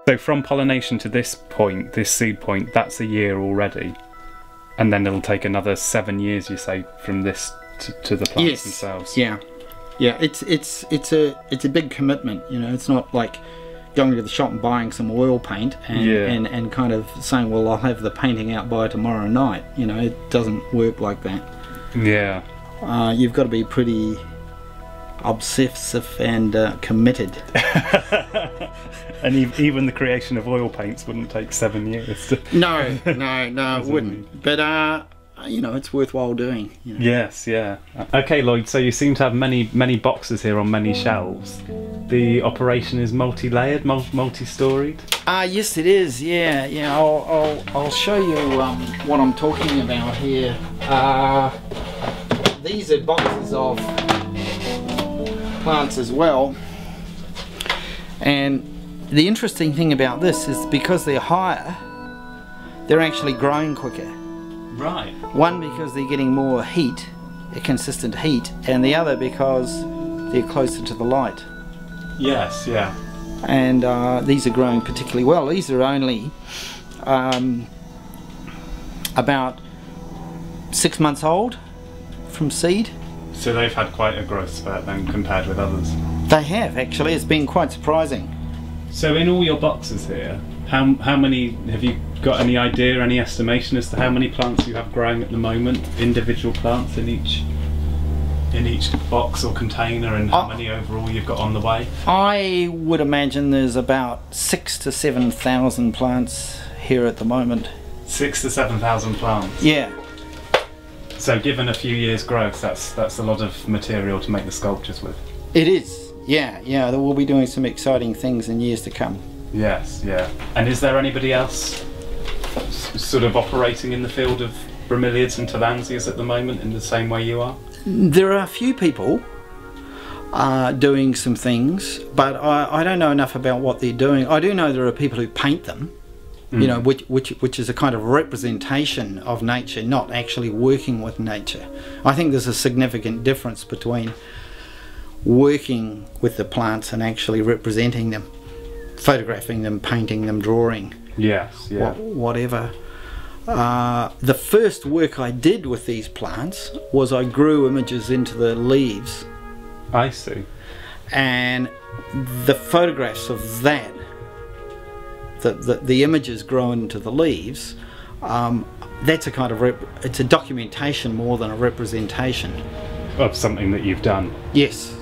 So from pollination to this point, this seed point, that's a year already, and then it'll take another 7 years, you say, from this to the plants themselves. Yeah, it's a big commitment. You know, it's not like going to the shop and buying some oil paint and kind of saying, well, I'll have the painting out by tomorrow night. You know, it doesn't work like that. Yeah. You've got to be pretty obsessive and committed. And even the creation of oil paints wouldn't take 7 years. No, it wouldn't. But you know, it's worthwhile doing. You know. Yes, yeah. Okay, Lloyd. So you seem to have many boxes here on many shelves. The operation is multi-layered, multi-storied. Yes, it is. Yeah. I'll show you what I'm talking about here. These are boxes of plants as well, and the interesting thing about this is because they're higher, they're actually growing quicker. Right. One, because they're getting more heat, a consistent heat, and the other because they're closer to the light. Yes, yeah. And these are growing particularly well. These are only about 6 months old from seed. So they've had quite a growth spurt then compared with others. They have, actually. It's been quite surprising. So in all your boxes here, how many, have you got any idea, any estimation as to how many plants you have growing at the moment, individual plants in each box or container, and how many overall you've got on the way? I would imagine there's about 6,000 to 7,000 plants here at the moment. 6,000 to 7,000 plants? Yeah. So given a few years growth, that's a lot of material to make the sculptures with. It is, yeah. We'll be doing some exciting things in years to come. Yes, yeah. And is there anybody else sort of operating in the field of bromeliads and tillandsias at the moment in the same way you are? There are a few people doing some things, but I don't know enough about what they're doing. I do know there are people who paint them, you know, which is a kind of representation of nature, not actually working with nature. I think there's a significant difference between working with the plants and actually representing them, photographing them, painting them, drawing. Yes, yeah. Whatever. The first work I did with these plants was I grew images into the leaves. I see. And the photographs of that, the images grown into the leaves, that's a kind of it's a documentation more than a representation of something that you've done. Yes.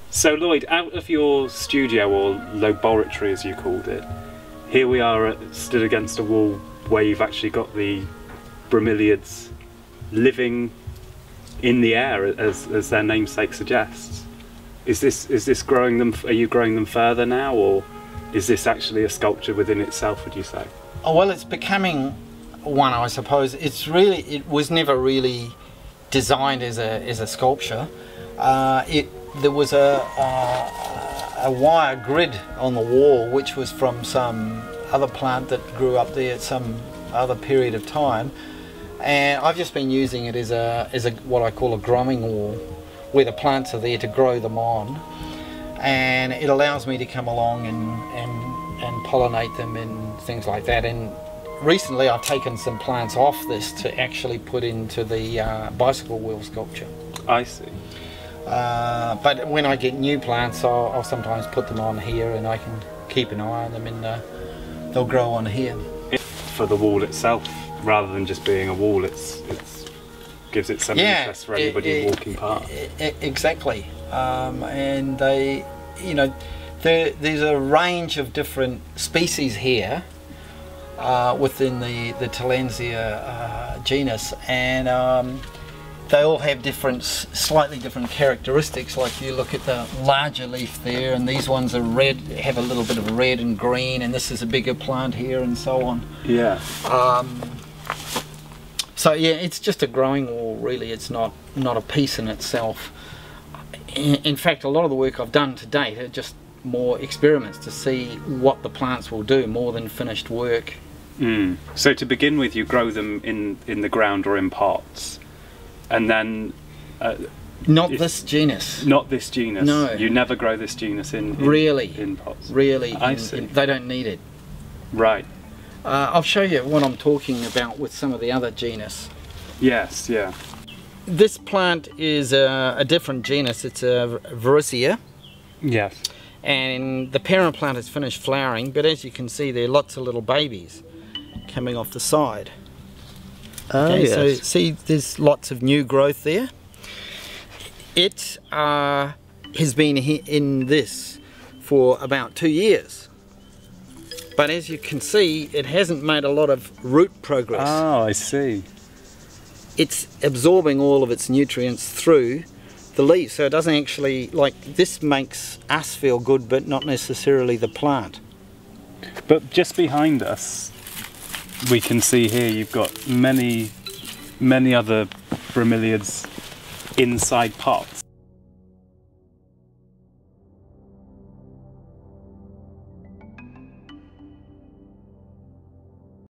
So Lloyd, out of your studio, or laboratory as you called it, here we are stood against a wall where you've actually got the bromeliads living in the air, as their namesake suggests. Is this growing them? Are you growing them further now, or is this actually a sculpture within itself, would you say? Oh, well, it's becoming one, I suppose. It was never really designed as a sculpture. There was a wire grid on the wall, which was from some other plant that grew up there at some other period of time, and I've just been using it as a what I call a growing wall, where the plants are there to grow them on, and it allows me to come along and pollinate them and things like that. And recently I've taken some plants off this to actually put into the bicycle wheel sculpture. I see. But when I get new plants, I'll sometimes put them on here, and I can keep an eye on them, and they'll grow on here. For the wall itself, rather than just being a wall, it's gives it some interest for anybody walking past. Exactly, and they, you know, there's a range of different species here within the tillandsia genus, and they all have different, slightly different characteristics. Like you look at the larger leaf there, and these ones are red, have a little bit of red and green, and this is a bigger plant here, and so on. Yeah. So yeah, it's just a growing wall, really. It's not a piece in itself. In fact, a lot of the work I've done to date are just more experiments to see what the plants will do, more than finished work. So to begin with, you grow them in the ground or in pots, and then not this genus. Not this genus. No. You never grow this genus in pots. Really, I see. They don't need it. Right. I'll show you what I'm talking about with some of the other genus. Yes. Yeah. This plant is a different genus. It's a Varicea. Yes. And the parent plant has finished flowering, but as you can see, there are lots of little babies coming off the side. Okay, yes. So see, there's lots of new growth there. It has been in this for about 2 years, but as you can see, it hasn't made a lot of root progress. Oh, I see. It's absorbing all of its nutrients through the leaves, so it doesn't actually, like, this makes us feel good, but not necessarily the plant. But just behind us, we can see here you've got many other bromeliads inside pots.